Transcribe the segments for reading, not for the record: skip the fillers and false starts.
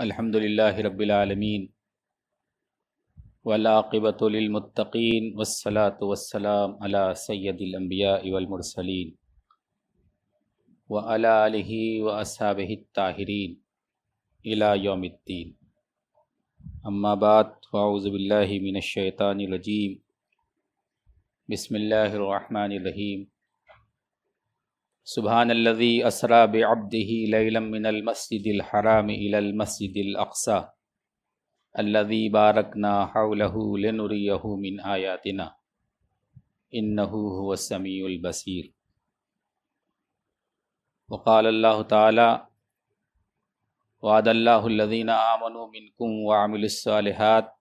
الحمدللہ رب العالمین والعاقبۃ للمتقین والصلاة والسلام علی سید الانبیاء والمرسلین وعلی آلہ واصحابہ الطاہرین الی یوم الدین۔ اما بعد فاعوذ باللہ من الشیطان الرجیم، بسم اللہ الرحمن الرحیم۔ سبحان الذی اسری بعبدہ لیلا من المسجد الحرام الی المسجد الاقصی الذی بارکنا حولہ لنریہ من آیاتنا انہ هو السمیع البصیر۔ وقال اللہ تعالی وعد اللہ الذین آمنوا منکم وعملوا الصالحات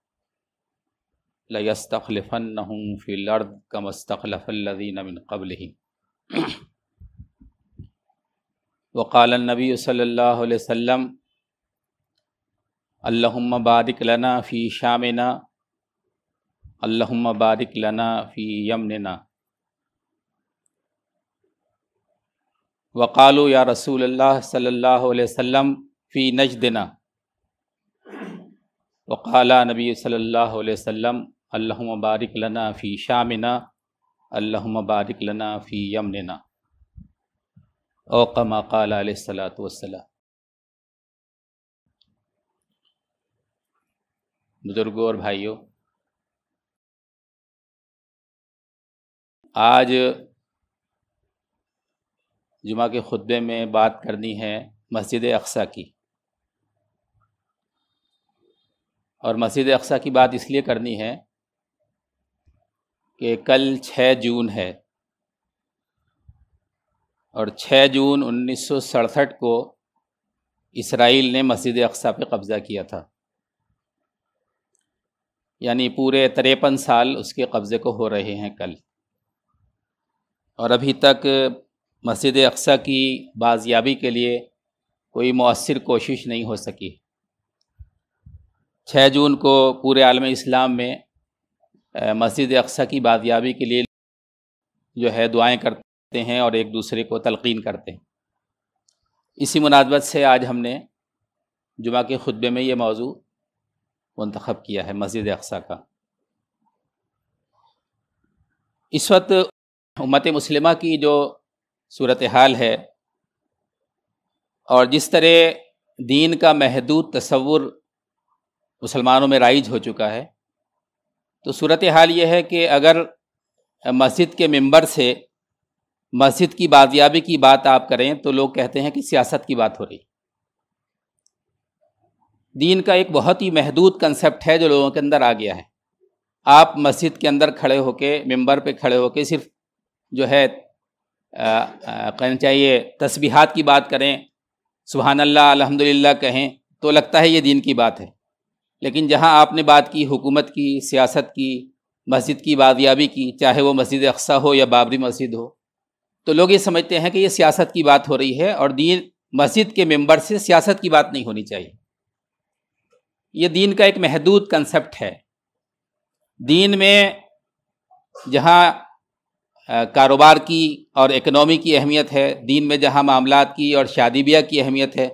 لیستخلفنہم فی الارض کما استخلف الذین من قبلہم۔ وقال النبی صلی اللہ علیہ وسلم اللہم بارک لنا فی شامنا اللہم بارک لنا فی یمننا۔ وقالوا یا رسول اللہ صلی اللہ علیہ وسلم فی نجدنا۔ وقال نبی صلی اللہ علیہ وسلم اللہم بارک لنا فی شامنا اللہم بارک لنا فی یمننا، او کما قال علیہ الصلاۃ والسلام۔ بزرگوں اور بھائیوں، آج جمعہ کے خطبے میں بات کرنی ہے مسجد اقصیٰ کی، اور مسجد اقصیٰ کی بات اس لیے کرنی ہے کہ کل 6 جون ہے، اور 6 جون 1967 کو اسرائیل نے مسجد اقصیٰ پہ قبضہ کیا تھا، یعنی پورے 53 سال اس کے قبضے کو ہو رہے ہیں کل، اور ابھی تک مسجد اقصیٰ کی بازیابی کے لیے کوئی مؤثر کوشش نہیں ہو سکی۔ 6 جون کو پورے عالم اسلام میں مسجد اقصیٰ کی بازیابی کے لیے جو ہے دعائیں کرتے ہیں اور ایک دوسرے کو تلقین کرتے ہیں۔ اسی مناسبت سے آج ہم نے جمعہ کے خطبے میں یہ موضوع منتخب کیا ہے مسجد اقصیٰ کا۔ اس وقت امت مسلمہ کی جو صورتحال ہے اور جس طرح دین کا محدود تصور مسلمانوں میں رائج ہو چکا ہے، تو صورتحال یہ ہے کہ اگر مسجد کے ممبر سے مسجد کی بازیابی کی بات آپ کریں تو لوگ کہتے ہیں کہ سیاست کی بات ہو رہی۔ دین کا ایک بہت ہی محدود کنسپٹ ہے جو لوگوں کے اندر آ گیا ہے۔ آپ مسجد کے اندر کھڑے ہو کے، ممبر پہ کھڑے ہو کے صرف جو ہے کہنا چاہیے تسبیحات کی بات کریں، سبحان اللہ الحمدللہ کہیں تو لگتا ہے یہ دین کی بات ہے، لیکن جہاں آپ نے بات کی حکومت کی، سیاست کی، مسجد کی بازیابی کی، چاہے وہ مسجد اقصیٰ ہو یا بابری مسجد ہو، تو لوگ یہ سمجھتے ہیں کہ یہ سیاست کی بات ہو رہی ہے، اور دین مسجد کے ممبر سے سیاست کی بات نہیں ہونی چاہیے۔ یہ دین کا ایک محدود کنسپٹ ہے۔ دین میں جہاں کاروبار کی اور اکنومی کی اہمیت ہے، دین میں جہاں معاملات کی اور شادی بیاہ کی اہمیت ہے،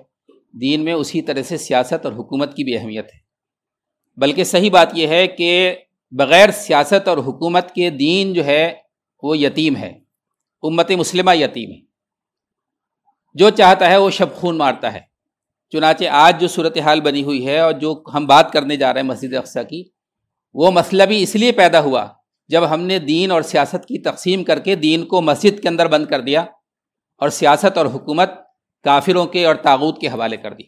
دین میں اسی طرح سے سیاست اور حکومت کی بھی اہمیت ہے۔ بلکہ صحیح بات یہ ہے کہ بغیر سیاست اور حکومت کے دین جو ہے وہ یتیم ہے، امت مسلمہ یتیم ہے، جو چاہتا ہے وہ شب خون مارتا ہے۔ چنانچہ آج جو صورتحال بنی ہوئی ہے اور جو ہم بات کرنے جا رہے ہیں مسجد اقصیٰ کی، وہ مسئلہ بھی اس لیے پیدا ہوا جب ہم نے دین اور سیاست کی تقسیم کر کے دین کو مسجد کے اندر بند کر دیا اور سیاست اور حکومت کافروں کے اور طاغوت کے حوالے کر دی۔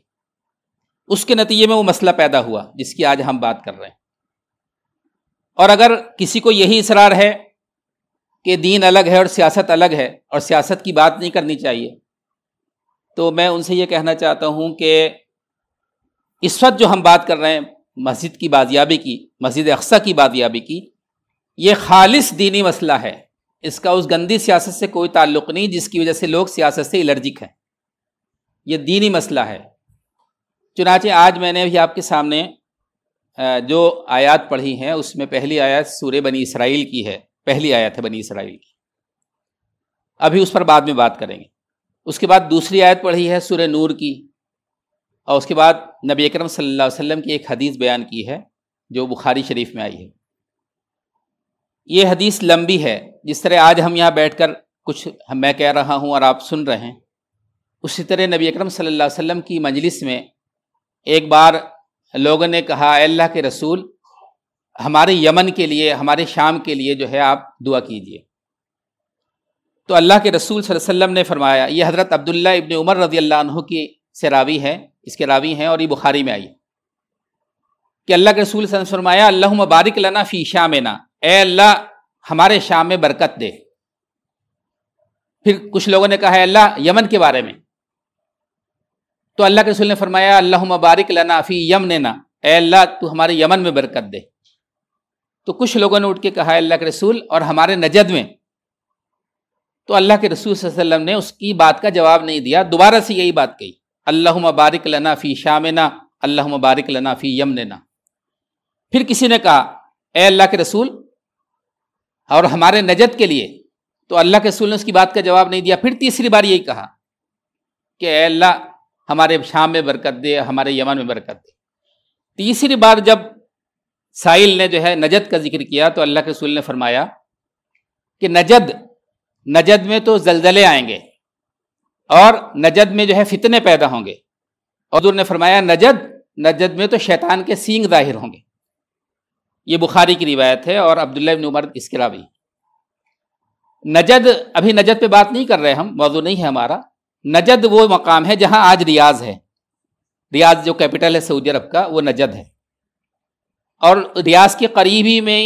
اس کے نتیجے میں وہ مسئلہ پیدا ہوا جس کی آج ہم بات کر رہے ہیں۔ اور اگر کسی کو یہی اصرار ہے کہ دین الگ ہے اور سیاست الگ ہے اور سیاست کی بات نہیں کرنی چاہیے، تو میں ان سے یہ کہنا چاہتا ہوں کہ اس وقت جو ہم بات کر رہے ہیں مسجد کی بازیابی کی، مسجد اقصیٰ کی بازیابی کی، یہ خالص دینی مسئلہ ہے۔ اس کا اس گندی سیاست سے کوئی تعلق نہیں جس کی وجہ سے لوگ سیاست سے الرجک ہیں۔ یہ دینی مسئلہ ہے۔ چنانچہ آج میں نے بھی آپ کے سامنے جو آیات پڑھی ہیں اس میں پہلی آیت سورہ بنی اسرائیل کی ہے، پہلی آیت ہے بنی اسرائیل کی، ابھی اس پر بعد میں بات کریں گے۔ اس کے بعد دوسری آیت پڑھی ہے سورہ نور کی، اور اس کے بعد نبی اکرم صلی اللہ علیہ وسلم کی ایک حدیث بیان کی ہے جو بخاری شریف میں آئی ہے. یہ حدیث لمبی ہے. جس طرح آج ہم یہاں بیٹھ کر کچھ میں کہہ رہا ہوں اور آپ سن رہے ہیں، اسی طرح نبی اکرم صلی اللہ علیہ وسلم کی مجلس میں ایک بار لوگوں نے کہا اے اللہ کے رسول، ہمارے یمن کے لیے، ہمارے شام کے لیے جو ہے آپ دعا کیجئے. تو اللہ کے رسول صلی اللہ علیہ وسلم نے فرمایا، یہ حضرت عبداللہ ابن عمر رضی اللہ عنہ کی سے راوی ہے، اس کے راوی ہیں اور یہ بخاری میں آئی کہ اللہ کے رسول صلی اللہ علیہ وسلم نے فرمایا اللہم بارک لنا فی شامنا، اے اللہ ہمارے شام میں برکت دے. پھر کچھ لوگوں نے کہا ہے اللہ یمن کے بارے میں، تو اللہ کے رسول نے فرمایا اللہم بارک لنا فی یمننا، اے اللہ تو ہمارے یمن میں برکت دے. تو کچھ لوگوں نے اٹھ کے کہا ہے اللہ کے رسول اور ہمارے نجد میں. تو اللہ کے رسول صلی اللہ علیہ وسلم نے اس کی بات کا جواب نہیں دیا، دوبارہ سے یہی بات کہی اللہم بارک لنا فی شامنا اللہم بارک لنا فی یمننا. پھر کسی نے کہا اے اللہ کے رسول اور ہمارے نجد کے لیے، تو اللہ کے رسول نے اس کی بات کا جواب نہیں دیا. پھر تیسری بار یہی کہا کہ اے اللہ ہمارے شام میں برکت دے، ہمارے یمن میں برکت دے. تیسری بار جب سائل نے جو ہے نجد کا ذکر کیا تو اللہ کے رسول نے فرمایا کہ نجد میں تو زلزلے آئیں گے اور نجد میں جو ہے فتنے پیدا ہوں گے. اور حضور نے فرمایا نجد میں تو شیطان کے سینگ ظاہر ہوں گے. یہ بخاری کی روایت ہے اور عبداللہ ابن عمر اس کے راوی. ابھی نجد پہ بات نہیں کر رہے ہم، موضوع نہیں ہے ہمارا. نجد وہ مقام ہے جہاں آج ریاض ہے. ریاض جو کیپٹل ہے سعودی عرب کا، وہ نجد ہے. اور ریاض کے قریبی میں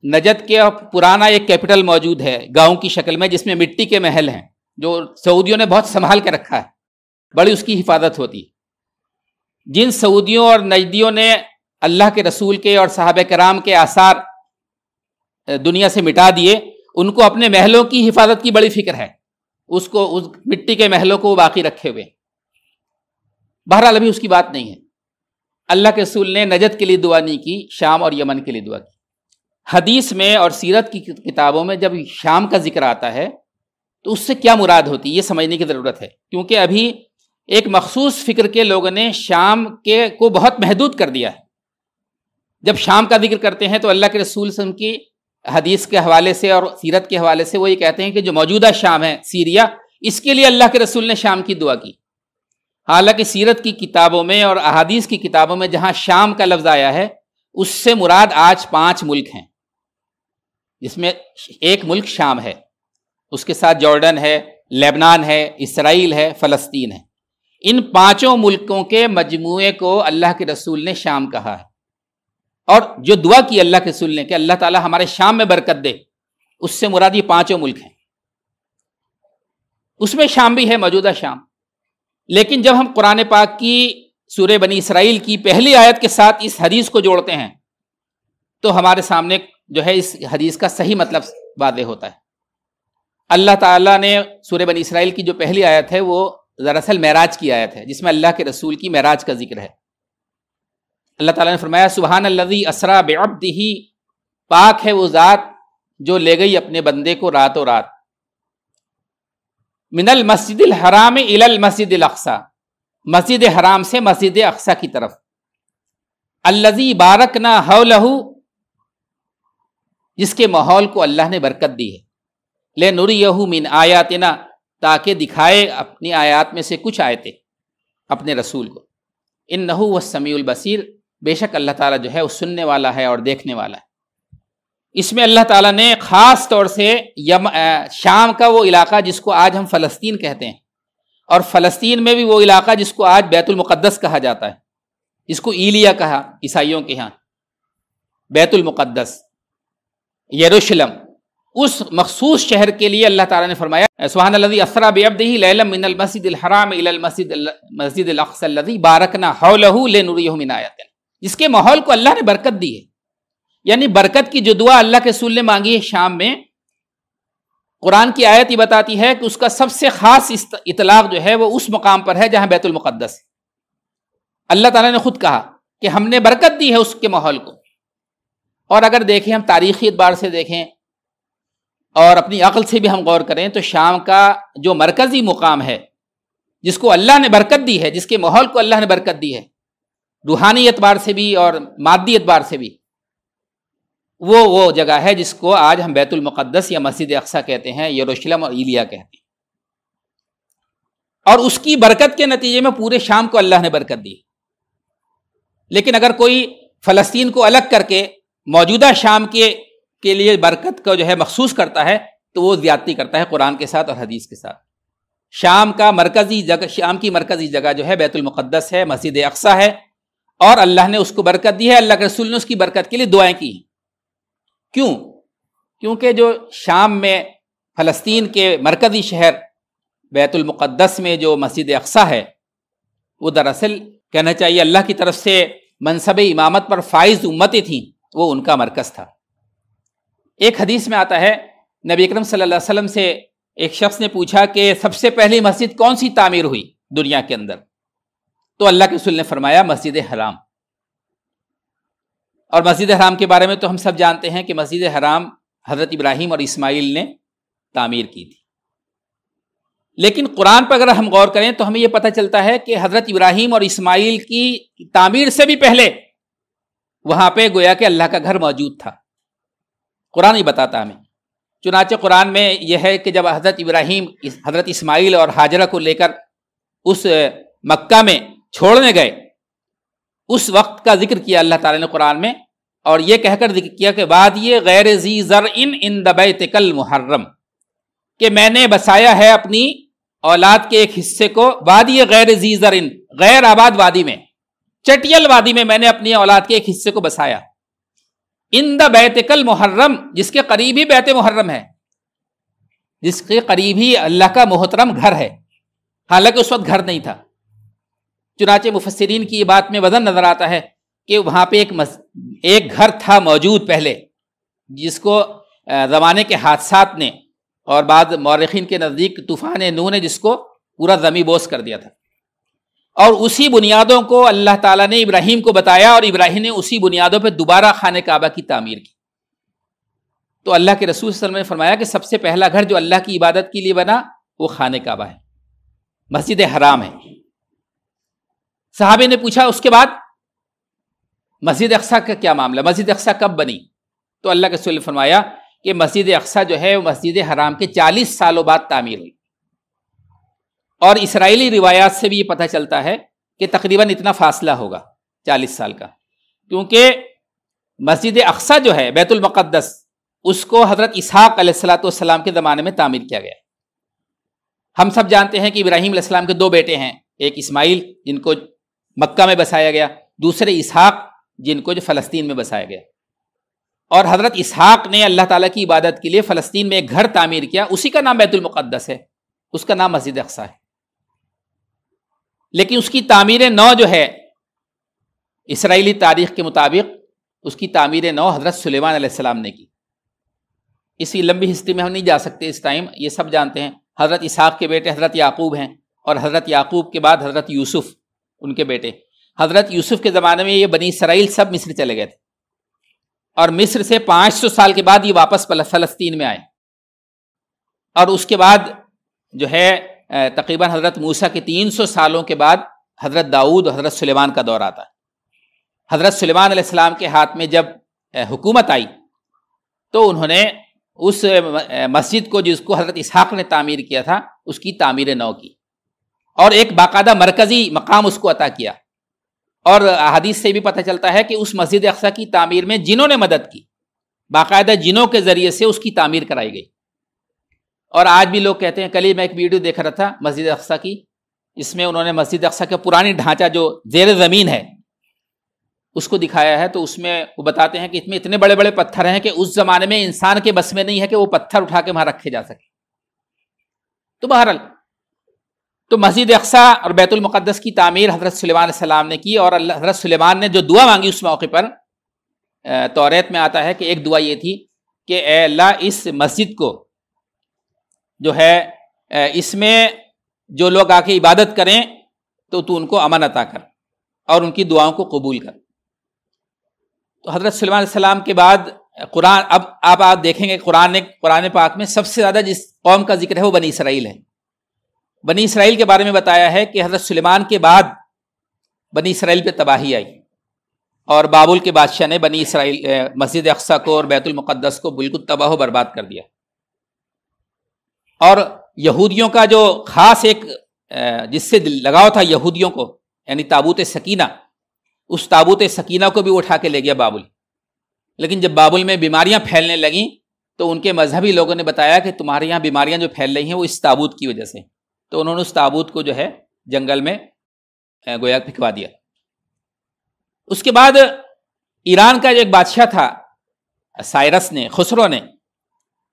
نجد کے پرانا ایک کیپٹل موجود ہے گاؤں کی شکل میں، جس میں مٹی کے محل ہیں جو سعودیوں نے بہت سنبھال کے رکھا ہے، بڑی اس کی حفاظت ہوتی. جن سعودیوں اور نجدیوں نے اللہ کے رسول کے اور صحابہ کرام کے آثار دنیا سے مٹا دیے، ان کو اپنے محلوں کی حفاظت کی بڑی فکر ہے، اس مٹی کے محلوں کو وہ باقی رکھے ہوئے. بہرحال ابھی اس کی بات نہیں ہے. اللہ کے رسول نے نجد کے لیے دعا نہیں کی، شام اور یمن کے لیے دعا کی. حدیث میں اور سیرت کی کتابوں میں جب شام کا ذکر آتا ہے تو اس سے کیا مراد ہوتی ہے یہ سمجھنے کی ضرورت ہے، کیونکہ ابھی ایک مخصوص فکر کے لوگوں نے شام کو بہت محدود کر دیا ہے. جب شام کا ذکر کرتے ہیں تو اللہ کے رسول صلی اللہ علیہ وسلم کی حدیث کے حوالے سے اور سیرت کے حوالے سے وہ یہ کہتے ہیں کہ جو موجودہ شام ہے سیریا، اس کے لیے اللہ کے رسول نے شام کی دعا کی. حالانکہ سیرت کی کتابوں میں اور احادیث کی کتابوں میں جہاں شام کا لفظ آیا ہے اس سے مراد آج 5 ملک ہیں، جس میں ایک ملک شام ہے، اس کے ساتھ جارڈن ہے، لبنان ہے، اسرائیل ہے، فلسطین ہے. ان 5 ملکوں کے مجموعے کو اللہ کے رسول نے شام کہا ہے. اور جو دعا کی اللہ کے رسول نے کہ اللہ تعالی ہمارے شام میں برکت دے، اس سے مراد یہ 5 ملک ہیں. اس میں شام بھی ہے، موجودہ شام. لیکن جب ہم قرآن پاک کی سورہ بنی اسرائیل کی پہلی آیت کے ساتھ اس حدیث کو جوڑتے ہیں تو ہمارے سامنے جو ہے اس حدیث کا صحیح مطلب واضح ہوتا ہے. اللہ تعالیٰ نے سورہ بنی اسرائیل کی جو پہلی آیت ہے وہ دراصل معراج کی آیت ہے، جس میں اللہ کے رسول کی معراج کا ذکر ہے. اللہ تعالیٰ نے فرمایا سبحان الذی اسریٰ بعبدہ، پاک ہے وہ ذات جو لے گئی اپنے بندے کو راتوں رات، من المسجد الحرام الی المسجد الاقصی، مسجد حرام سے مسجد اقصی کی طرف، الذی بارکنا حولہ، جس کے ماحول کو اللہ نے برکت دی ہے، لنریہ من آیاتنا، تاکہ دکھائے اپنی آیات میں سے کچھ آیتیں اپنے رسول کو. انہ هو السمیع البصیر، بے شک اللہ تعالیٰ جو ہے وہ سننے والا ہے اور دیکھنے والا ہے. اس میں اللہ تعالیٰ نے خاص طور سے شام کا وہ علاقہ جس کو آج ہم فلسطین کہتے ہیں، اور فلسطین میں بھی وہ علاقہ جس کو آج بیت المقدس کہا جاتا ہے، جس کو ایلیا کہا عیسائیوں کے ہاں، بیت المقدس، یروشلم، اس مخصوص شہر کے لیے اللہ تعالیٰ نے فرمایا سبحان الذی اسریٰ بعبدہ لیلا من المسجد الحرام الی المسجد الاقصی الذی بارکنا حولہ لنریہ من آیاتنا، جس کے ماحول کو اللہ نے برکت دی ہے. یعنی برکت کی جو دعا اللہ کے رسول نے مانگی ہے شام میں، قرآن کی آیت یہ بتاتی ہے کہ اس کا سب سے خاص اطلاق جو ہے وہ اس مقام پر ہے جہاں بیت المقدس ہے. اللہ تعالیٰ نے خود کہا کہ ہم نے برکت دی ہے اس کے ماحول کو. اور اگر دیکھیں ہم تاریخی اعتبار سے دیکھیں اور اپنی عقل سے بھی ہم غور کریں تو شام کا جو مرکزی مقام ہے جس کو اللہ نے برکت دی ہے، جس کے ماحول کو اللہ نے برکت دی ہے روحانی اعتبار سے بھی اور مادی اعتبار سے بھی، وہ جگہ ہے جس کو آج ہم بیت المقدس یا مسجد اقصی کہتے ہیں، یروشلم اور ایلیا کہتے ہیں۔ اور اس کی برکت کے نتیجے میں پورے شام کو اللہ نے برکت دی۔ لیکن اگر کوئی فلسطین کو الگ کر کے موجودہ شام کے لیے برکت کو جو ہے مخصوص کرتا ہے تو وہ زیادتی کرتا ہے قرآن کے ساتھ اور حدیث کے ساتھ۔ شام کی مرکزی جگہ جو ہے بیت المقدس ہے، مسجد اقصی ہے، اور اللہ نے اس کو برکت دی ہے، اللہ کے رسول نے اس کی برکت کے لیے دعائیں کی۔ کیوں؟ کیونکہ جو شام میں فلسطین کے مرکزی شہر بیت المقدس میں جو مسجد اقصی ہے، وہ دراصل کہنا چاہیے اللہ کی طرف سے منصب امامت پر فائز امتیں تھیں، وہ ان کا مرکز تھا۔ ایک حدیث میں آتا ہے، نبی اکرم صلی اللہ علیہ وسلم سے ایک شخص نے پوچھا کہ سب سے پہلی مسجد کون سی تعمیر ہوئی دنیا کے اندر؟ تو اللہ کے رسول نے فرمایا مسجد حرام۔ اور مسجد حرام کے بارے میں تو ہم سب جانتے ہیں کہ مسجد حرام حضرت ابراہیم اور اسماعیل نے تعمیر کی تھی۔ لیکن قرآن پر اگر ہم غور کریں تو ہمیں یہ پتہ چلتا ہے کہ حضرت ابراہیم اور اسماعیل کی تعمیر سے بھی پہلے وہاں پہ گویا کہ اللہ کا گھر موجود تھا۔ قرآن ہی بتاتا ہمیں۔ چنانچہ قرآن میں یہ ہے کہ جب حضرت ابراہیم حضرت اسماعیل اور ہاجرہ کو لے کر اس مکہ میں چھوڑنے گئے، اس وقت کا ذکر کیا اللہ تعالیٰ نے قرآن میں، اور یہ کہہ کر ذکر کیا کہ وادی غیر ذی زرع عند بیتک المحرم، کہ میں نے بسایا ہے اپنی اولاد کے ایک حصے کو وادی غیر ذی زرع، غیر آباد وادی میں، چٹیل وادی میں میں نے اپنی اولاد کے ایک حصے کو بسایا، عند بیتک المحرم، جس کے قریب ہی بیت محرم ہے، جس کے قریب ہی اللہ کا محترم گھر ہے، حالانکہ اس وقت گھر نہیں تھا۔ چنانچہ مفسرین کی یہ بات میں وزن نظر آتا ہے کہ وہاں پہ ایک گھر تھا موجود پہلے، جس کو زمانے کے حادثات نے اور بعض مورخین کے نزدیک طوفان نوح نے جس کو پورا زمیں بوس کر دیا تھا، اور اسی بنیادوں کو اللہ تعالیٰ نے ابراہیم کو بتایا، اور ابراہیم نے اسی بنیادوں پہ دوبارہ خانہ کعبہ کی تعمیر کی۔ تو اللہ کے رسول صلی اللہ علیہ وسلم نے فرمایا کہ سب سے پہلا گھر جو اللہ کی عبادت کے لیے بنا وہ خانہ کعبہ ہے، مسجد حرام ہے۔ صحابے نے پوچھا اس کے بعد مسجد اقصیٰ کا کیا معاملہ، مسجد اقصیٰ کب بنی؟ تو اللہ کے رسول نے فرمایا کہ مسجد اقصیٰ جو ہے وہ مسجد حرام کے 40 سالوں بعد تعمیر ہوئی، اور اسرائیلی روایات سے بھی یہ پتہ چلتا ہے کہ تقریباً اتنا فاصلہ ہوگا 40 سال کا، کیونکہ مسجد اقصیٰ جو ہے بیت المقدس، اس کو حضرت اسحاق علیہ السلام کے زمانے میں تعمیر کیا گیا۔ ہم سب جانتے ہیں کہ ابراہیم علیہ السلام کے 2 بیٹے ہیں، ایک اسماعیل جن کو مکہ میں بسایا گیا، دوسرے اسحاق جن کو جو فلسطین میں بسایا گیا، اور حضرت اسحاق نے اللہ تعالیٰ کی عبادت کے لیے فلسطین میں ایک گھر تعمیر کیا، اسی کا نام بیت المقدس ہے، اس کا نام مسجد اقصیٰ ہے۔ لیکن اس کی تعمیر نو جو ہے اسرائیلی تاریخ کے مطابق، اس کی تعمیر نو حضرت سلیمان علیہ السلام نے کی۔ اسی لمبی ہسٹری میں ہم نہیں جا سکتے اس ٹائم، یہ سب جانتے ہیں حضرت اسحاق کے بیٹے حضرت یعقوب ہیں، اور حضرت یعقوب کے بعد حضرت یوسف ان کے بیٹے۔ حضرت یوسف کے زمانے میں یہ بنی اسرائیل سب مصر چلے گئے تھے، اور مصر سے 500 سال کے بعد یہ واپس فلسطین میں آئے، اور اس کے بعد جو ہے تقریباً حضرت موسیٰ کے 300 سالوں کے بعد حضرت داؤد اور حضرت سلیمان کا دور آتا ہے۔ حضرت سلیمان علیہ السلام کے ہاتھ میں جب حکومت آئی تو انہوں نے اس مسجد کو جس کو حضرت اسحاق نے تعمیر کیا تھا اس کی تعمیر نو کی، اور ایک باقاعدہ مرکزی مقام اس کو عطا کیا۔ اور حدیث سے بھی پتہ چلتا ہے کہ اس مسجد اقصیٰ کی تعمیر میں جنوں نے مدد کی، باقاعدہ جنوں کے ذریعے سے اس کی تعمیر کرائی گئی۔ اور آج بھی لوگ کہتے ہیں، کل ہی میں ایک ویڈیو دیکھ رہا تھا مسجد اقصیٰ کی، اس میں انہوں نے مسجد اقصیٰ کا پرانی ڈھانچہ جو زیر زمین ہے اس کو دکھایا ہے، تو اس میں وہ بتاتے ہیں کہ اس میں اتنے بڑے بڑے پتھر ہیں کہ اس زمانے میں انسان کے بس میں نہیں ہے کہ وہ پتھر اٹھا کے وہاں رکھے جا سکے۔ تو بہرحال تو مسجد اقصیٰ اور بیت المقدس کی تعمیر حضرت سلیمان علیہ السلام نے کی، اور حضرت سلیمان نے جو دعا مانگی اس موقع پر، توریت میں آتا ہے کہ ایک دعا یہ تھی کہ اے اللہ اس مسجد کو جو ہے اس میں جو لوگ آ کے عبادت کریں تو تو ان کو امن عطا کر اور ان کی دعاؤں کو قبول کر۔ تو حضرت سلیمان علیہ السلام کے بعد قرآن، اب آپ دیکھیں گے قرآن پاک میں سب سے زیادہ جس قوم کا ذکر ہے وہ بنی اسرائیل ہے، بنی اسرائیل کے بارے میں بتایا ہے کہ حضرت سلیمان کے بعد بنی اسرائیل پہ تباہی آئی اور بابل کے بادشاہ نے بنی اسرائیل مسجد اقصیٰ کو اور بیت المقدس کو بالکل تباہ و برباد کر دیا. اور یہودیوں کا جو خاص ایک جس سے لگاؤ تھا یہودیوں کو، یعنی تابوت سکینہ، اس تابوت سکینہ کو بھی اٹھا کے لے گیا بابل. لیکن جب بابل میں بیماریاں پھیلنے لگیں تو ان کے مذہبی لوگوں نے بتایا کہ تمہارے یہاں بیماریاں جو پھیل رہی ہیں وہ اس تابوت کی وجہ سے. تو انہوں نے اس تابوت کو جو ہے جنگل میں گویا پھینکوا دیا. اس کے بعد ایران کا جو ایک بادشاہ تھا سائرس نے، خسرو نے،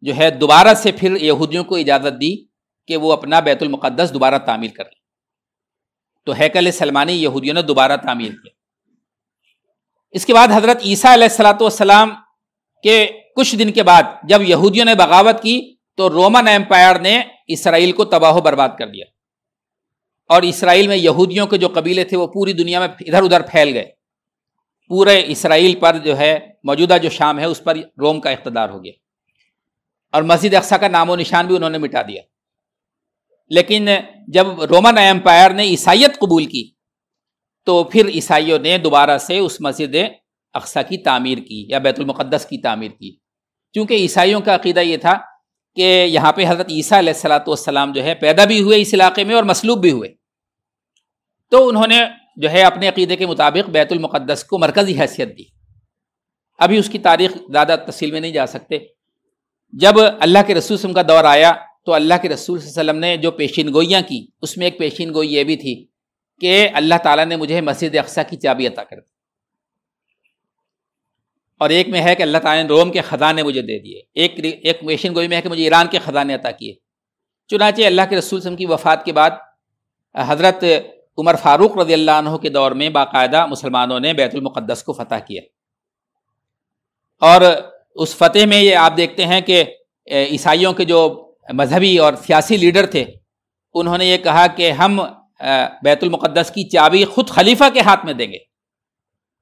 جو ہے دوبارہ سے پھر یہودیوں کو اجازت دی کہ وہ اپنا بیت المقدس دوبارہ تعمیر کر لیں. تو ہیکل سلمانی یہودیوں نے دوبارہ تعمیر کیا. اس کے بعد حضرت عیسیٰ علیہ الصلوۃ والسلام کے کچھ دن کے بعد جب یہودیوں نے بغاوت کی تو رومن ایمپائر نے اسرائیل کو تباہ و برباد کر دیا، اور اسرائیل میں یہودیوں کے جو قبیلے تھے وہ پوری دنیا میں ادھر ادھر پھیل گئے. پورے اسرائیل پر جو ہے موجودہ جو شام ہے اس پر روم کا اقتدار ہو گیا، اور مسجد اقصیٰ کا نام و نشان بھی انہوں نے مٹا دیا. لیکن جب رومن ایمپائر نے عیسائیت قبول کی تو پھر عیسائیوں نے دوبارہ سے اس مسجد اقصیٰ کی تعمیر کی یا بیت المقدس کی تعمیر کی، کیونکہ عیسائیوں کا عقیدہ یہ تھا کہ یہاں پہ حضرت عیسیٰ علیہ الصلوۃ والسلام جو ہے پیدا بھی ہوئے اس علاقے میں اور مصلوب بھی ہوئے. تو انہوں نے جو ہے اپنے عقیدے کے مطابق بیت المقدس کو مرکزی حیثیت دی. ابھی اس کی تاریخ زیادہ تفصیل میں نہیں جا سکتے. جب اللہ کے رسول صلی اللہ علیہ وسلم کا دور آیا تو اللہ کے رسول صلی اللہ علیہ وسلم نے جو پیشین گوئیاں کی اس میں ایک پیشین گوئی یہ بھی تھی کہ اللہ تعالیٰ نے مجھے مسجد اقصیٰ کی چابی عطا کر دی، اور ایک میں ہے کہ اللہ تعالیٰ نے روم کے خزانے مجھے دے دیے، ایک پیشین گوئی میں ہے کہ مجھے ایران کے خزانے عطا کیے. چنانچہ اللہ کے رسول صلی اللہ علیہ وسلم کی وفات کے بعد حضرت عمر فاروق رضی اللہ عنہ کے دور میں باقاعدہ مسلمانوں نے بیت المقدس کو فتح کیا. اور اس فتح میں یہ آپ دیکھتے ہیں کہ عیسائیوں کے جو مذہبی اور سیاسی لیڈر تھے انہوں نے یہ کہا کہ ہم بیت المقدس کی چابی خود خلیفہ کے ہاتھ میں دیں گے.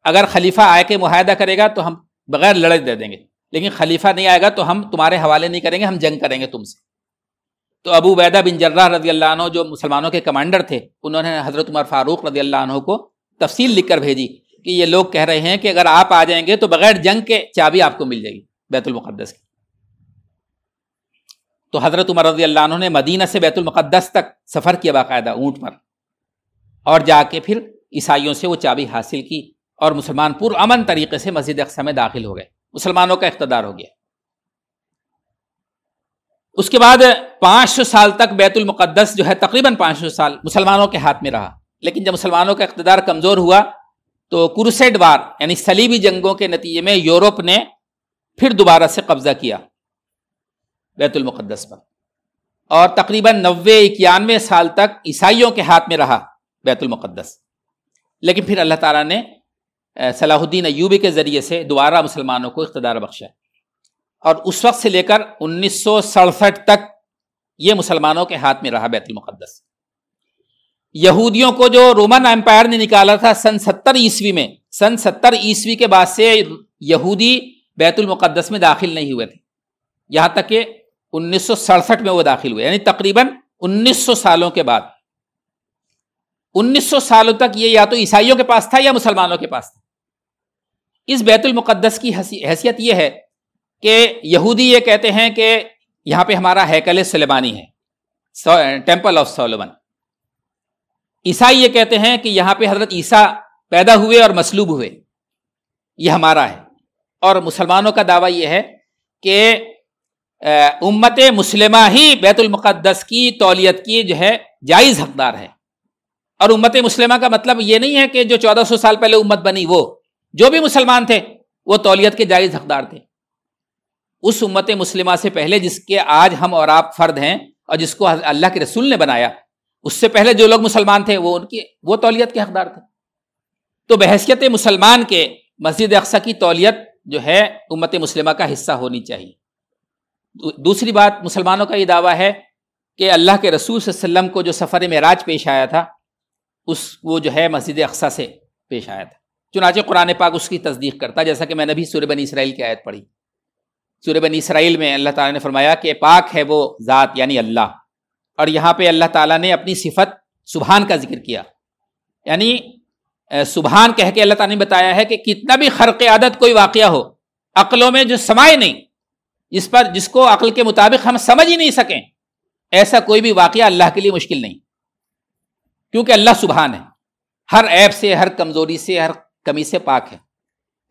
اگر خلیفہ آئے کے معاہدہ کرے گا تو ہم بغیر لڑے دے دیں گے، لیکن خلیفہ نہیں آئے گا تو ہم تمہارے حوالے نہیں کریں گے، ہم جنگ کریں گے تم سے. تو ابو عبیدہ بن جراح رضی اللہ عنہ جو مسلمانوں کے کمانڈر تھے انہوں نے حضرت عمر فاروق رضی اللہ عنہ کو تفصیل لکھ کر بھیجی کہ یہ لوگ کہہ رہے ہیں کہ اگر آپ آ جائیں گے تو بغیر جنگ کے چابی آپ کو مل جائے گی بیت المقدس کی. تو حضرت عمر رضی اللہ عنہ نے مدینہ سے بیت المقدس تک سفر کیا باقاعدہ اونٹ پر، اور جا کے پھر عیسائیوں سے وہ چابی حاصل کی اور مسلمان پرامن طریقے سے مسجد اقصیٰ میں داخل ہو گئے، مسلمانوں کا اقتدار ہو گیا. اس کے بعد 500 سال تک بیت المقدس جو ہے تقریباً 500 سال مسلمانوں کے ہاتھ میں رہا. لیکن جب مسلمانوں کا اقتدار کمزور ہوا تو کروسیڈ وار یعنی صلیبی جنگوں کے نتیجے میں یورپ نے پھر دوبارہ سے قبضہ کیا بیت المقدس پر، اور تقریباً 90-91 سال تک عیسائیوں کے ہاتھ میں رہا بیت المقدس. لیکن پھر اللہ تعالیٰ نے صلاح الدین ایوبی کے ذریعے سے دوبارہ مسلمانوں کو اقتدار بخشا، اور اس وقت سے لے کر 1967 تک یہ مسلمانوں کے ہاتھ میں رہا بیت المقدس. یہودیوں کو جو رومن ایمپائر نے نکالا تھا سن 70 عیسوی میں، سن 70 عیسوی کے بعد سے یہودی بیت المقدس میں داخل نہیں ہوئے تھے، یہاں تک کہ 1967 میں وہ داخل ہوئے، یعنی تقریباً 1900 سالوں کے بعد. 1900 سالوں تک یہ یا تو عیسائیوں کے پاس تھا یا مسلمانوں کے پاس تھا. اس بیت المقدس کی حیثیت یہ ہے کہ یہودی یہ کہتے ہیں کہ یہاں پہ ہمارا ہیکل سلیمانی ہے، ٹیمپل آف سولومن. عیسائی یہ کہتے ہیں کہ یہاں پہ حضرت عیسیٰ پیدا ہوئے اور مصلوب ہوئے، یہ ہمارا ہے. اور مسلمانوں کا دعویٰ یہ ہے کہ امت مسلمہ ہی بیت المقدس کی تولیت کی جو ہے جائز حقدار ہے. اور امت مسلمہ کا مطلب یہ نہیں ہے کہ جو 1400 سال پہلے امت بنی وہ جو بھی مسلمان تھے وہ تولیت کے جائز حقدار تھے. اس امت مسلمہ سے پہلے جس کے آج ہم اور آپ فرد ہیں اور جس کو اللہ کے رسول نے بنایا، اس سے پہلے جو لوگ مسلمان تھے وہ تولیت کے حقدار تھے. تو بحیثیت مسلمان کے مسجد اقصیٰ کی تولیت جو ہے امت مسلمہ کا حصہ ہونی چاہیے. دوسری بات، مسلمانوں کا یہ دعویٰ ہے کہ اللہ کے رسول صلی اللہ علیہ وسلم کو جو سفر معراج پیش آیا تھا وہ جو ہے مسجد اقصیٰ سے پیش آیا تھا. چنانچہ قرآن پاک اس کی تصدیق کرتا، جیسا کہ میں نے بھی سورہ بنی اسرائیل کی آیت پڑھی. سورہ بنی اسرائیل میں اللہ تعالیٰ نے فرمایا کہ پاک ہے وہ ذات یعنی اللہ اور یہاں پہ اللہ تعالیٰ نے اپنی صفت سبحان کا ذکر کیا، یعنی سبحان کہہ کے اللہ تعالیٰ نے بتایا ہے کہ کتنا بھی خرق عادت کوئی واقعہ ہو، عقلوں میں جو سمائے نہیں، جس کو عقل کے مطابق ہم سمجھ ہی نہیں سکیں، ایسا کوئی بھی واقعہ اللہ کے لیے مشکل نہیں، کیونکہ اللہ سبحان ہے، ہر عیب سے، ہر کمزوری سے، ہر کمی سے پاک ہے۔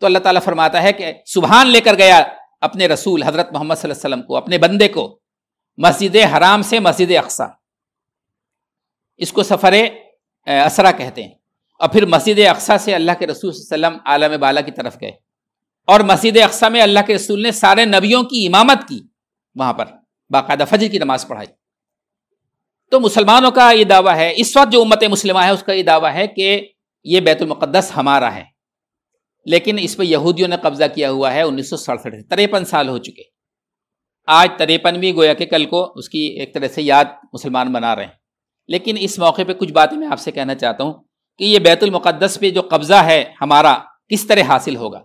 تو اللہ تعالیٰ فرماتا ہے کہ سبحان لے کر گیا اپنے رسول حضرت محمد صلی اللہ علیہ وسلم کو، اپنے بندے کو، مسجد حرام سے مسجد اقصی، اس کو سفر اسرا کہتے ہیں، اور پھر مسجد اقصی سے اللہ کے رسول صلی اللہ علیہ وسلم عالم بالا کی طرف گئے، اور مسجد اقصی میں اللہ کے رسول نے سارے نبیوں کی امامت کی، وہاں پر باقاعدہ فجر کی نماز پڑھائی۔ تو مسلمانوں کا یہ دعویٰ ہے، اس وقت جو امت مسلمہ ہے اس کا یہ دعویٰ ہے کہ یہ بیت المقدس ہمارا ہے، لیکن اس پہ یہودیوں نے قبضہ کیا ہوا ہے 1967 سے، 53 سال ہو چکے۔ آج 53ویں گویا کہ کل کو اس کی ایک طرح سے یاد مسلمان بنا رہے ہیں، لیکن اس موقع پہ کچھ باتیں میں آپ سے کہنا چاہتا ہوں کہ یہ بیت المقدس پہ جو قبضہ ہے ہمارا کس طرح حاصل ہوگا،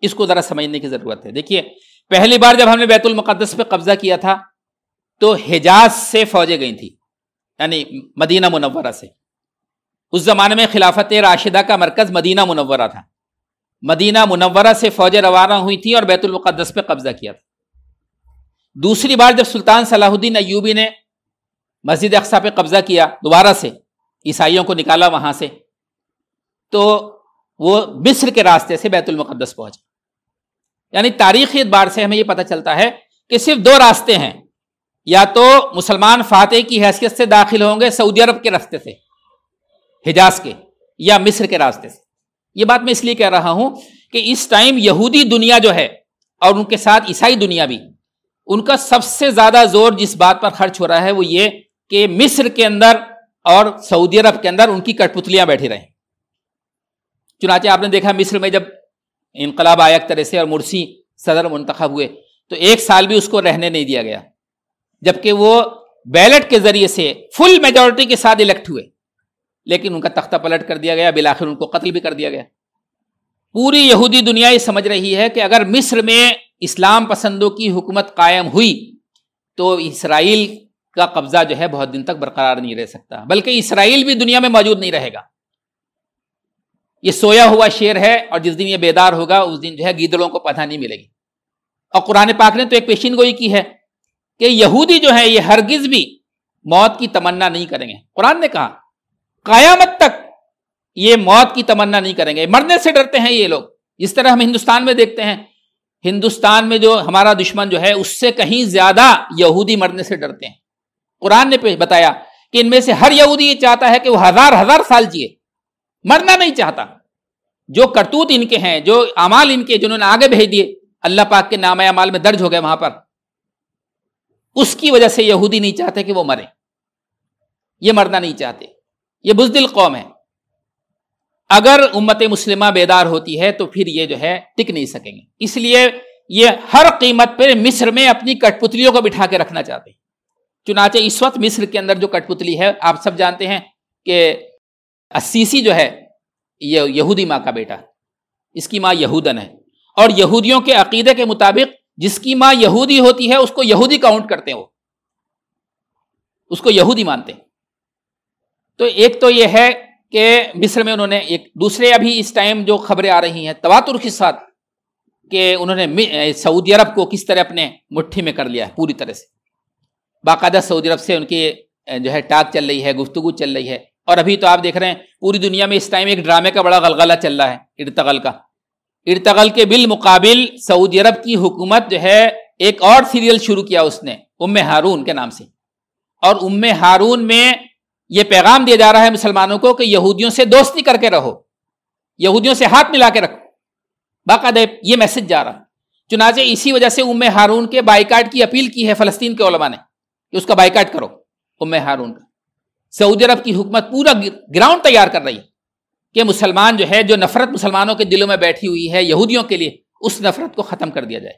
اس کو ذرا سمجھنے کی ضرورت ہے۔ دیکھیے، پہلی بار جب ہم نے بیت المقدس پہ قبضہ کیا تھا تو حجاز سے فوجیں گئی تھیں، یعنی مدینہ منورہ سے۔ اس زمانے میں خلافت راشدہ کا مرکز مدینہ منورہ تھا، مدینہ منورہ سے فوجیں روانہ ہوئی تھیں اور بیت المقدس پہ قبضہ کیا تھا۔ دوسری بار جب سلطان صلاح الدین ایوبی نے مسجد اقصی پہ قبضہ کیا دوبارہ سے، عیسائیوں کو نکالا وہاں سے، تو وہ مصر کے راستے سے بیت المقدس پہنچے۔ یعنی تاریخی اعتبار سے ہمیں یہ پتہ چلتا ہے کہ صرف دو راستے ہیں، یا تو مسلمان فاتح کی حیثیت سے داخل ہوں گے سعودی عرب کے راستے سے، حجاز کے، یا مصر کے راستے سے۔ یہ بات میں اس لیے کہہ رہا ہوں کہ اس ٹائم یہودی دنیا جو ہے اور ان کے ساتھ عیسائی دنیا بھی، ان کا سب سے زیادہ زور جس بات پر خرچ ہو رہا ہے وہ یہ کہ مصر کے اندر اور سعودی عرب کے اندر ان کی کٹ پتلیاں بیٹھی رہیں۔ چنانچہ آپ نے دیکھا مصر میں جب انقلاب آیا ایک طرح سے اور مرسی صدر منتخب ہوئے تو 1 سال بھی اس کو رہنے نہیں دیا گیا، جبکہ وہ بیلٹ کے ذریعے سے فل میجورٹی کے ساتھ الیکٹ ہوئے، لیکن ان کا تختہ پلٹ کر دیا گیا، بالآخر ان کو قتل بھی کر دیا گیا۔ پوری یہودی دنیا یہ سمجھ رہی ہے کہ اگر مصر میں اسلام پسندوں کی حکومت قائم ہوئی تو اسرائیل کا قبضہ جو ہے بہت دن تک برقرار نہیں رہ سکتا، بلکہ اسرائیل بھی دنیا میں موجود نہیں رہے گا۔ یہ سویا ہوا شیر ہے، اور جس دن یہ بیدار ہوگا اس دن جو ہے گیدڑوں کو پناہ نہیں ملے گی۔ اور قرآن پاک نے تو ایک پیشین گوئی کی ہے کہ یہودی جو ہے یہ ہرگز بھی موت کی تمنا نہیں کریں گے۔ قرآن نے کہا قیامت تک یہ موت کی تمنا نہیں کریں گے، مرنے سے ڈرتے ہیں یہ لوگ۔ جس طرح ہم ہندوستان میں دیکھتے ہیں، ہندوستان میں جو ہمارا دشمن جو ہے اس سے کہیں زیادہ یہودی مرنے سے ڈرتے ہیں۔ قرآن نے بتایا کہ ان میں سے ہر یہودی یہ چاہتا ہے کہ وہ ہزار سال جیے، مرنا نہیں چاہتا۔ جو کرتوت ان کے ہیں، جو اعمال ان کے جنہوں نے آگے بھیج دیے، اللہ پاک کے نامہ اعمال میں درج ہو گئے وہاں پر، اس کی وجہ سے یہودی نہیں چاہتے کہ وہ مریں، یہ مرنا نہیں چاہتے۔ یہ بزدل قوم ہے۔ اگر امت مسلمہ بیدار ہوتی ہے تو پھر یہ جو ہے ٹک نہیں سکیں گے، اس لیے یہ ہر قیمت پر مصر میں اپنی کٹ پتلیوں کو بٹھا کے رکھنا چاہتے ہیں۔ چنانچہ اس وقت مصر کے اندر جو کٹ پتلی ہے، آپ سب جانتے ہیں کہ السیسی جو ہے یہ یہودی ماں کا بیٹا، اس کی ماں یہودن ہے، اور یہودیوں کے عقیدے کے مطابق جس کی ماں یہودی ہوتی ہے اس کو یہودی کاؤنٹ کرتے ہیں، وہ اس کو یہودی مانتے ہیں۔ تو ایک تو یہ ہے کہ مصر میں انہوں نے ایک دوسرے، ابھی اس ٹائم جو خبریں آ رہی ہیں تواتر کے ساتھ کہ انہوں نے سعودی عرب کو کس طرح اپنے مٹھی میں کر لیا ہے پوری طرح سے، باقاعدہ سعودی عرب سے ان کی جو ہے ٹاک چل رہی ہے، گفتگو چل رہی ہے۔ اور ابھی تو آپ دیکھ رہے ہیں پوری دنیا میں اس ٹائم ایک ڈرامے کا بڑا غلغلہ چل رہا ہے، ارتغل کا۔ ارتغل کے بالمقابل سعودی عرب کی حکومت جو ہے ایک اور سیریل شروع کیا اس نے، ام ہارون کے نام سے، اور ام ہارون میں یہ پیغام دیا جا رہا ہے مسلمانوں کو کہ یہودیوں سے دوستی کر کے رہو، یہودیوں سے ہاتھ ملا کے رکھو، باقاعدہ یہ میسج جا رہا۔ چنانچہ اسی وجہ سے ام ہارون کے بائیکاٹ کی اپیل کی ہے فلسطین کے علماء نے کہ اس کا بائیکاٹ کرو، ام ہارون کا۔ سعودی عرب کی حکومت پورا گراؤنڈ تیار کر رہی ہے کہ مسلمان جو ہے، جو نفرت مسلمانوں کے دلوں میں بیٹھی ہوئی ہے یہودیوں کے لیے، اس نفرت کو ختم کر دیا جائے۔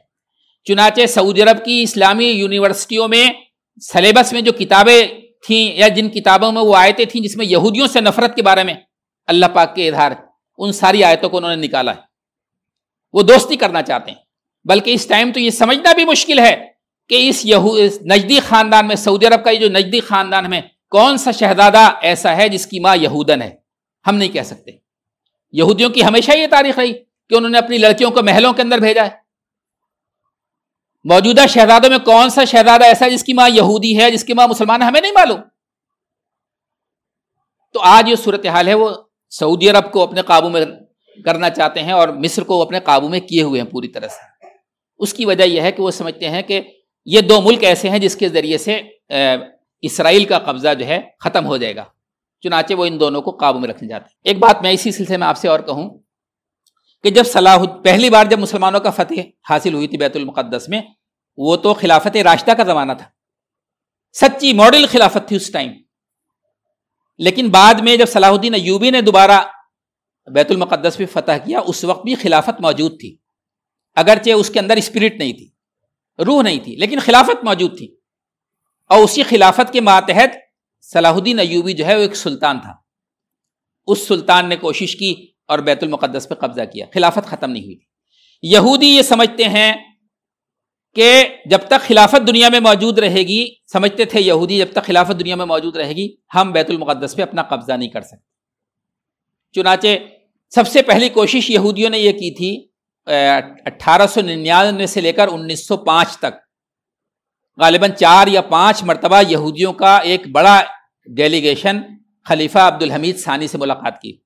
چنانچہ سعودی عرب کی اسلامی یونیورسٹیوں میں سلیبس میں جو کتابیں تھیں یا جن کتابوں میں وہ آیتیں تھیں جس میں یہودیوں سے نفرت کے بارے میں اللہ پاک کے اظہار، ان ساری آیتوں کو انہوں نے نکالا ہے۔ وہ دوستی کرنا چاہتے ہیں، بلکہ اس ٹائم تو یہ سمجھنا بھی مشکل ہے کہ اس نجدی خاندان میں، سعودی عرب کا یہ جو نجدی خاندان میں کون سا شہزادہ ایسا ہے جس کی ماں یہودن ہے؟ ہم نہیں کہہ سکتے۔ یہودیوں کی ہمیشہ یہ تاریخ رہی کہ انہوں نے اپنی لڑکیوں کو محلوں کے اندر بھیجا ہے۔ موجودہ شہزادوں میں کون سا شہزادہ ایسا ہے جس کی ماں یہودی ہے، جس کی ماں مسلمان ہے؟ ہمیں نہیں معلوم۔ تو آج یہ صورتحال ہے، وہ سعودی عرب کو اپنے قابو میں کرنا چاہتے ہیں اور مصر کو اپنے قابو میں کیے ہوئے ہیں پوری طرح سے۔ اس کی وجہ یہ ہے کہ وہ سمجھتے ہیں کہ یہ دو ملک ایسے ہیں جس کے ذریعے سے اسرائیل کا قبضہ جو ہے ختم ہو جائے گا، چنانچہ وہ ان دونوں کو قابو میں رکھنا چاہتے ہیں۔ ایک بات میں اسی سلسلے میں آپ سے اور کہوں کہ جب پہلی بار جب مسلمانوں کا فتح حاصل ہوئی تھی بیت المقدس میں، وہ تو خلافت راشدہ کا زمانہ تھا، سچی ماڈل خلافت تھی اس ٹائم۔ لیکن بعد میں جب صلاح الدین ایوبی نے دوبارہ بیت المقدس پہ فتح کیا، اس وقت بھی خلافت موجود تھی، اگرچہ اس کے اندر اسپرٹ نہیں تھی، روح نہیں تھی، لیکن خلافت موجود تھی۔ اور اسی خلافت کے ماتحت صلاح الدین ایوبی جو ہے وہ ایک سلطان تھا، اس سلطان نے کوشش کی اور بیت المقدس پہ قبضہ کیا، خلافت ختم نہیں ہوئی تھی۔ یہودی یہ سمجھتے ہیں کہ جب تک خلافت دنیا میں موجود رہے گی، سمجھتے تھے یہودی جب تک خلافت دنیا میں موجود رہے گی ہم بیت المقدس پہ اپنا قبضہ نہیں کر سکتے۔ چنانچہ سب سے پہلی کوشش یہودیوں نے یہ کی تھی 1899 سے لے کر 1905 تک، غالباً 4 یا 5 مرتبہ یہودیوں کا ایک بڑا ڈیلیگیشن خلیفہ عبدالحمید ثانی سے ملاقات کی،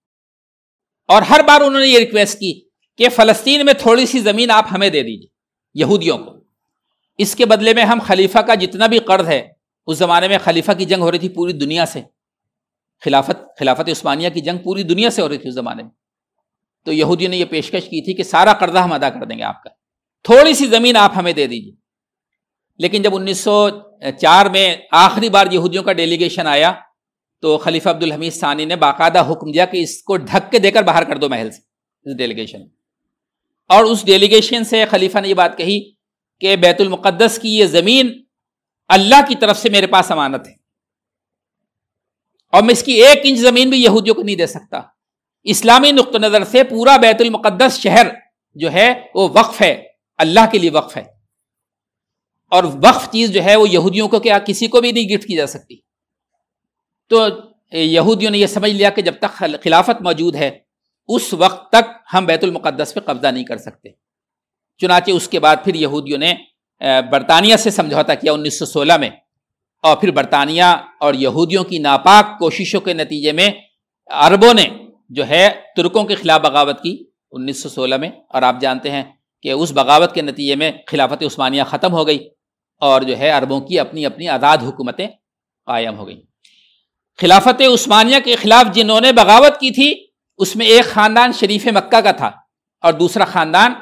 اور ہر بار انہوں نے یہ ریکویسٹ کی کہ فلسطین میں تھوڑی سی زمین آپ ہمیں دے دیجیے یہودیوں کو، اس کے بدلے میں ہم خلیفہ کا جتنا بھی قرض ہے، اس زمانے میں خلیفہ کی جنگ ہو رہی تھی پوری دنیا سے، خلافت عثمانیہ کی جنگ پوری دنیا سے ہو رہی تھی اس زمانے میں، تو یہودیوں نے یہ پیشکش کی تھی کہ سارا قرضہ ہم ادا کر دیں گے آپ کا، تھوڑی سی زمین آپ ہمیں دے دیجیے۔ لیکن جب 1904 میں آخری بار یہودیوں کا ڈیلیگیشن آیا تو خلیفہ عبدالحمید ثانی نے باقاعدہ حکم دیا کہ اس کو ڈھک کے دے کر باہر کر دو محل سے، اس ڈیلیگیشن، اور اس ڈیلیگیشن سے خلیفہ نے یہ بات کہی کہ بیت المقدس کی یہ زمین اللہ کی طرف سے میرے پاس امانت ہے، اور میں اس کی 1 انچ زمین بھی یہودیوں کو نہیں دے سکتا۔ اسلامی نقطہ نظر سے پورا بیت المقدس شہر جو ہے وہ وقف ہے، اللہ کے لیے وقف ہے، اور وقف چیز جو ہے وہ یہودیوں کو کیا کسی کو بھی نہیں گفٹ کی جا سکتی۔ تو یہودیوں نے یہ سمجھ لیا کہ جب تک خلافت موجود ہے اس وقت تک ہم بیت المقدس پہ قبضہ نہیں کر سکتے۔ چنانچہ اس کے بعد پھر یہودیوں نے برطانیہ سے سمجھوتا کیا 1916 میں، اور پھر برطانیہ اور یہودیوں کی ناپاک کوششوں کے نتیجے میں عربوں نے جو ہے ترکوں کے خلاف بغاوت کی 1916 میں، اور آپ جانتے ہیں کہ اس بغاوت کے نتیجے میں خلافت عثمانیہ ختم ہو گئی اور جو ہے عربوں کی اپنی اپنی آزاد حکومتیں قائم ہو گئیں۔ خلافت عثمانیہ کے خلاف جنہوں نے بغاوت کی تھی اس میں ایک خاندان شریف مکہ کا تھا اور دوسرا خاندان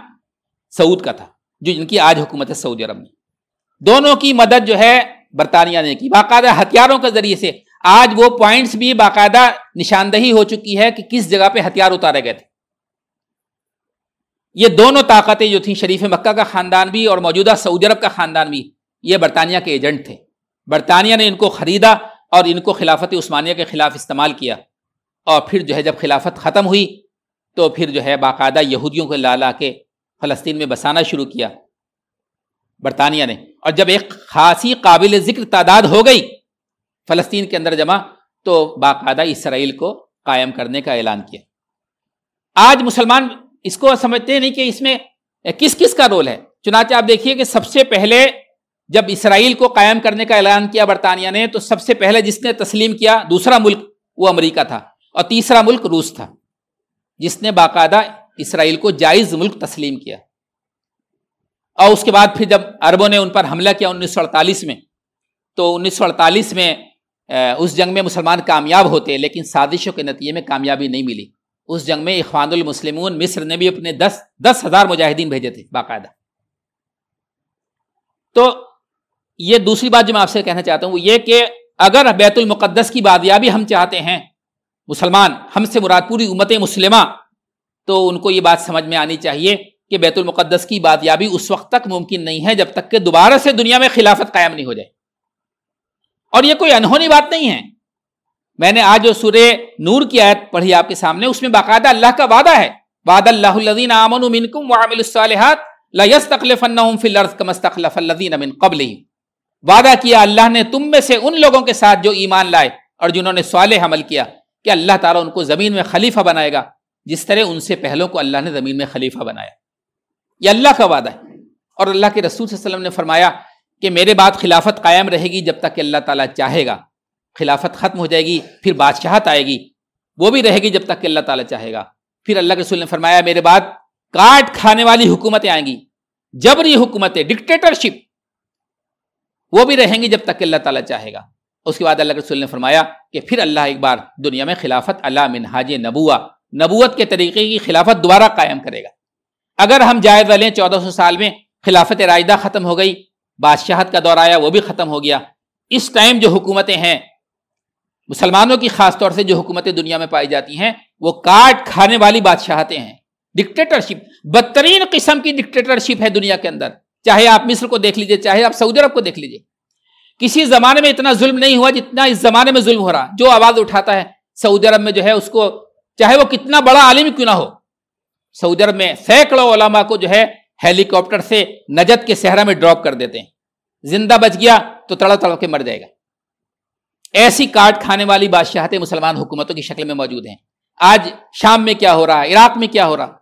سعود کا تھا، جو جن کی آج حکومت ہے سعودی عرب میں۔ دونوں کی مدد جو ہے برطانیہ نے کی باقاعدہ ہتھیاروں کے ذریعے سے۔ آج وہ پوائنٹس بھی باقاعدہ نشاندہی ہو چکی ہے کہ کس جگہ پہ ہتھیار اتارے گئے تھے۔ یہ دونوں طاقتیں جو تھیں، شریف مکہ کا خاندان بھی اور موجودہ سعودی عرب کا خاندان بھی، یہ برطانیہ کے ایجنٹ تھے۔ برطانیہ نے ان کو خریدا اور ان کو خلافت عثمانیہ کے خلاف استعمال کیا، اور پھر جو ہے جب خلافت ختم ہوئی تو پھر جو ہے باقاعدہ یہودیوں کو لا کے فلسطین میں بسانا شروع کیا برطانیہ نے، اور جب ایک خاصی قابل ذکر تعداد ہو گئی فلسطین کے اندر جمع، تو باقاعدہ اسرائیل کو قائم کرنے کا اعلان کیا۔ آج مسلمان اس کو سمجھتے نہیں کہ اس میں کس کس کا رول ہے۔ چنانچہ آپ دیکھیے کہ سب سے پہلے جب اسرائیل کو قائم کرنے کا اعلان کیا برطانیہ نے، تو سب سے پہلے جس نے تسلیم کیا دوسرا ملک وہ امریکہ تھا، اور تیسرا ملک روس تھا جس نے باقاعدہ اسرائیل کو جائز ملک تسلیم کیا۔ اور اس کے بعد پھر جب عربوں نے ان پر حملہ کیا 1948 میں، تو 1948 میں اس جنگ میں مسلمان کامیاب ہوتے، لیکن سازشوں کے نتیجے میں کامیابی نہیں ملی۔ اس جنگ میں اخوان المسلمون مصر نے بھی اپنے 10,000 مجاہدین بھیجے تھے باقاعدہ۔ تو یہ دوسری بات جو میں آپ سے کہنا چاہتا ہوں وہ یہ کہ اگر بیت المقدس کی بازیابی ہم چاہتے ہیں مسلمان، ہم سے مراد پوری امت مسلمہ، تو ان کو یہ بات سمجھ میں آنی چاہیے کہ بیت المقدس کی بازیابی اس وقت تک ممکن نہیں ہے جب تک کہ دوبارہ سے دنیا میں خلافت قائم نہیں ہو جائے۔ اور یہ کوئی انہونی بات نہیں ہے۔ میں نے آج جو سورہ نور کی آیت پڑھی آپ کے سامنے، اس میں باقاعدہ اللہ کا وعدہ ہے، وعد اللہ الذین آمنوا منکم وعملوا الصالحات لَيَسْتَخْلِفَنَّهُمْ فِي الْأَرْضِ كَمَا اسْتَخْلَفَ الَّذِينَ مِنْ قَبْلِهِمْ، وعدہ کیا اللہ نے تم میں سے ان لوگوں کے ساتھ جو ایمان لائے اور جنہوں نے صالح عمل کیا کہ اللہ تعالیٰ ان کو زمین میں خلیفہ بنائے گا جس طرح ان سے پہلوں کو اللہ نے زمین میں خلیفہ بنایا۔ یہ اللہ کا وعدہ ہے۔ اور اللہ کے رسول صلی اللہ علیہ وسلم نے فرمایا کہ میرے بعد خلافت قائم رہے گی جب تک کہ اللہ تعالیٰ چاہے گا، خلافت ختم ہو جائے گی پھر بادشاہت آئے گی، وہ بھی رہے گی جب تک کہ اللہ تعالیٰ چاہے گا۔ پھر اللہ کے رسول نے فرمایا میرے بعد کاٹ کھانے والی حکومتیں آئیں گی، جبری حکومتیں، ڈکٹیٹرشپ، وہ بھی رہیں گی جب تک کہ اللہ تعالیٰ چاہے گا۔ اس کے بعد اللہ کے رسول نے فرمایا کہ پھر اللہ ایک بار دنیا میں خلافت علی منہاج نبوہ، نبوت کے طریقے کی خلافت دوبارہ قائم کرے گا۔ اگر ہم جائزہ لیں 1400 سال میں خلافت راشدہ ختم ہو گئی، بادشاہت کا دور آیا وہ بھی ختم ہو گیا۔ اس ٹائم جو حکومتیں ہیں مسلمانوں کی، خاص طور سے جو حکومتیں دنیا میں پائی جاتی ہیں، وہ کاٹ کھانے والی بادشاہتیں ہیں، ڈکٹیٹرشپ، بدترین قسم کی ڈکٹیٹرشپ ہے دنیا کے اندر۔ چاہے آپ مصر کو دیکھ لیجئے، چاہے آپ سعودی عرب کو دیکھ لیجئے، کسی زمانے میں اتنا ظلم نہیں ہوا جتنا اس زمانے میں ظلم ہو رہا۔ جو آواز اٹھاتا ہے سعودی عرب میں جو ہے اس کو، چاہے وہ کتنا بڑا عالم کیوں نہ ہو، سعودی عرب میں سینکڑوں علماء کو جو ہے ہیلی کاپٹر سے نجد کے صحرا میں ڈراپ کر دیتے ہیں، زندہ بچ گیا تو تڑپ تڑپ کے مر جائے گا۔ ایسی کاٹ کھانے والی بادشاہتیں مسلمان حکومتوں کی شکل میں موجود ہیں۔ آج شام میں کیا ہو رہا ہے، عراق میں کیا ہو رہا،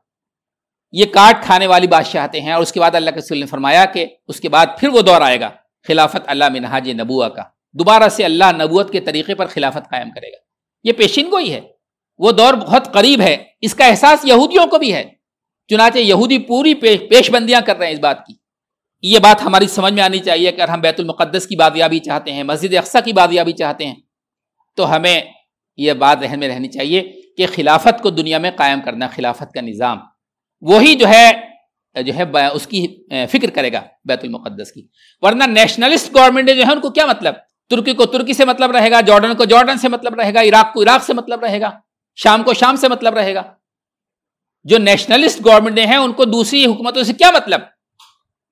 یہ کاٹ کھانے والی بادشاہتیں ہیں۔ اور اس کے بعد اللہ کے رسول نے فرمایا کہ اس کے بعد پھر وہ دور آئے گا خلافت اللہ منہاج نبوہ کا، دوبارہ سے اللہ نبوت کے طریقے پر خلافت قائم کرے گا۔ یہ پیشین گوئی ہے، وہ دور بہت قریب ہے، اس کا احساس یہودیوں کو بھی ہے، چنانچہ یہودی پوری پیش بندیاں کر رہے ہیں اس بات کی۔ یہ بات ہماری سمجھ میں آنی چاہیے کہ اگر ہم بیت المقدس کی بازیابی چاہتے ہیں، مسجد اقصیٰ کی بازیابی چاہتے ہیں، تو ہمیں یہ بات ذہن میں رہنی چاہیے کہ خلافت کو دنیا میں قائم کرنا، خلافت کا نظام، وہی جو ہے اس کی فکر کرے گا بیت المقدس کی۔ ورنہ نیشنلسٹ گورنمنٹ جو ہے ان کو کیا مطلب، ترکی کو ترکی سے مطلب رہے گا، جارڈن کو جارڈن سے مطلب رہے گا، عراق کو عراق سے مطلب رہے گا، شام کو شام سے مطلب رہے گا۔ جو نیشنلسٹ گورنمنٹیں ہیں ان کو دوسری حکومتوں سے کیا مطلب؟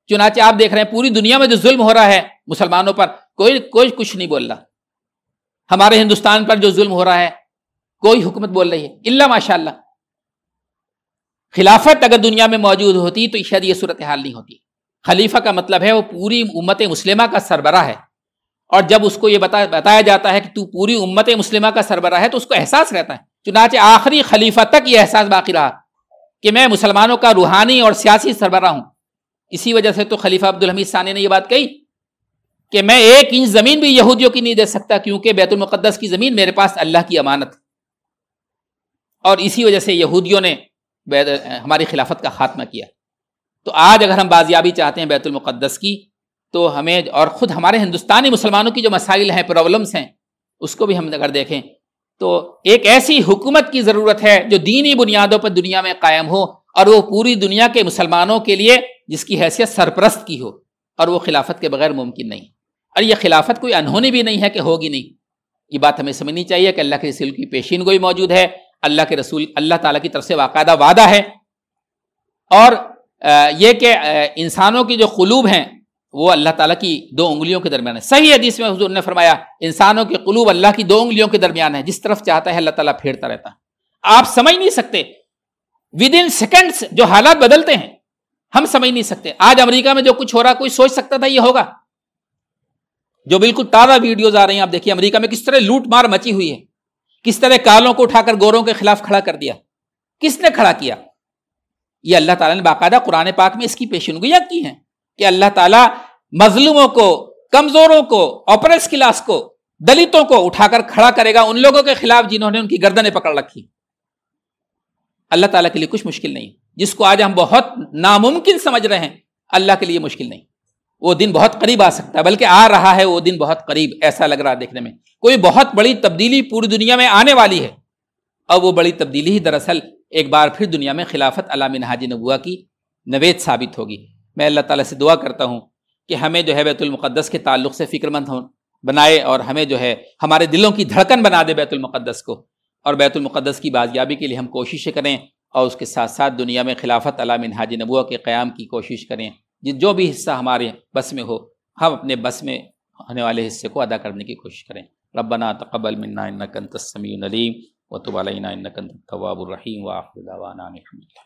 چنانچہ آپ دیکھ رہے ہیں پوری دنیا میں جو ظلم ہو رہا ہے مسلمانوں پر، کوئی کچھ نہیں بول رہا۔ ہمارے ہندوستان پر جو ظلم ہو رہا ہے کوئی حکومت بول رہی ہے الا ماشاءاللہ۔ خلافت اگر دنیا میں موجود ہوتی تو شاید یہ صورتحال نہیں ہوتی۔ خلیفہ کا مطلب ہے وہ پوری امت مسلمہ کا سربراہ ہے، اور جب اس کو یہ بتایا جاتا ہے کہ تو پوری امت مسلمہ کا سربراہ ہے تو اس کو احساس رہتا ہے۔ چنانچہ آخری خلیفہ تک یہ احساس باقی رہا کہ میں مسلمانوں کا روحانی اور سیاسی سربراہ ہوں۔ اسی وجہ سے تو خلیفہ عبدالحمید ثانی نے یہ بات کہی کہ میں 1 انچ زمین بھی یہودیوں کی نہیں دے سکتا، کیونکہ بیت المقدس کی زمین میرے پاس اللہ کی امانت۔ اور اسی وجہ سے یہودیوں نے ہماری خلافت کا خاتمہ کیا۔ تو آج اگر ہم بازیابی چاہتے ہیں بیت المقدس کی، تو ہمیں، اور خود ہمارے ہندوستانی مسلمانوں کی جو مسائل ہیں، پرابلمس ہیں، اس کو بھی ہم اگر دیکھیں تو ایک ایسی حکومت کی ضرورت ہے جو دینی بنیادوں پر دنیا میں قائم ہو، اور وہ پوری دنیا کے مسلمانوں کے لیے جس کی حیثیت سرپرست کی ہو، اور وہ خلافت کے بغیر ممکن نہیں۔ اور یہ خلافت کوئی انہونی بھی نہیں ہے کہ ہوگی نہیں، یہ بات ہمیں سمجھنی چاہیے کہ اللہ کے رسول کی پیشین گوئی موجود ہے، اللہ کے رسول، اللہ تعالیٰ کی طرف سے باقاعدہ وعدہ ہے، اور یہ کہ انسانوں کی جو قلوب ہیں وہ اللہ تعالیٰ کی 2 انگلیوں کے درمیان ہے۔ صحیح حدیث میں حضور نے فرمایا انسانوں کے قلوب اللہ کی 2 انگلیوں کے درمیان ہے، جس طرف چاہتا ہے اللہ تعالیٰ پھیرتا رہتا ہے۔ آپ سمجھ نہیں سکتے، ود ان سیکنڈز جو حالات بدلتے ہیں ہم سمجھ نہیں سکتے۔ آج امریکہ میں جو کچھ ہو رہا، کوئی سوچ سکتا تھا یہ ہوگا؟ جو بالکل تازہ ویڈیوز آ رہی ہیں، آپ دیکھیے امریکہ میں کس طرح لوٹ مار مچی ہوئی ہے، کس طرح کالوں کو اٹھا کر گوروں کے خلاف کھڑا کر دیا۔ کس نے کھڑا کیا؟ یہ اللہ تعالیٰ نے باقاعدہ قرآن پاک میں اس کی پیشنگوئیاں کی ہیں کہ اللہ تعالیٰ مظلوموں کو، کمزوروں کو، آپریس کلاس کو، دلتوں کو اٹھا کر کھڑا کرے گا ان لوگوں کے خلاف جنہوں نے ان کی گردنیں پکڑ رکھی۔ اللہ تعالیٰ کے لیے کچھ مشکل نہیں، جس کو آج ہم بہت ناممکن سمجھ رہے ہیں اللہ کے لیے مشکل نہیں۔ وہ دن بہت قریب آ سکتا ہے، بلکہ آ رہا ہے وہ دن بہت قریب، ایسا لگ رہا ہے دیکھنے میں۔ کوئی بہت بڑی تبدیلی پوری دنیا میں آنے والی ہے، اور وہ بڑی تبدیلی ہی دراصل ایک بار پھر دنیا میں خلافت علی منہاج نبوہ کی نوید ثابت ہوگی۔ میں اللہ تعالیٰ سے دعا کرتا ہوں کہ ہمیں جو ہے بیت المقدس کے تعلق سے فکر مند بنائے، اور ہمیں جو ہے ہمارے دلوں کی دھڑکن بنا دے بیت المقدس کو، اور بیت المقدس کی بازیابی کے لیے ہم کوششیں کریں، اور اس کے ساتھ ساتھ دنیا میں خلافت علی منہاج نبوہ کے قیام کی کوشش کریں۔ جو بھی حصہ ہمارے بس میں ہو، ہم اپنے بس میں ہونے والے حصے کو ادا کرنے کی کوشش کریں۔ ربنا تقبل منا انک انت السمیع العلیم وتب علینا انک انت التواب الرحیم وآخر دعوانا الحمد للہ۔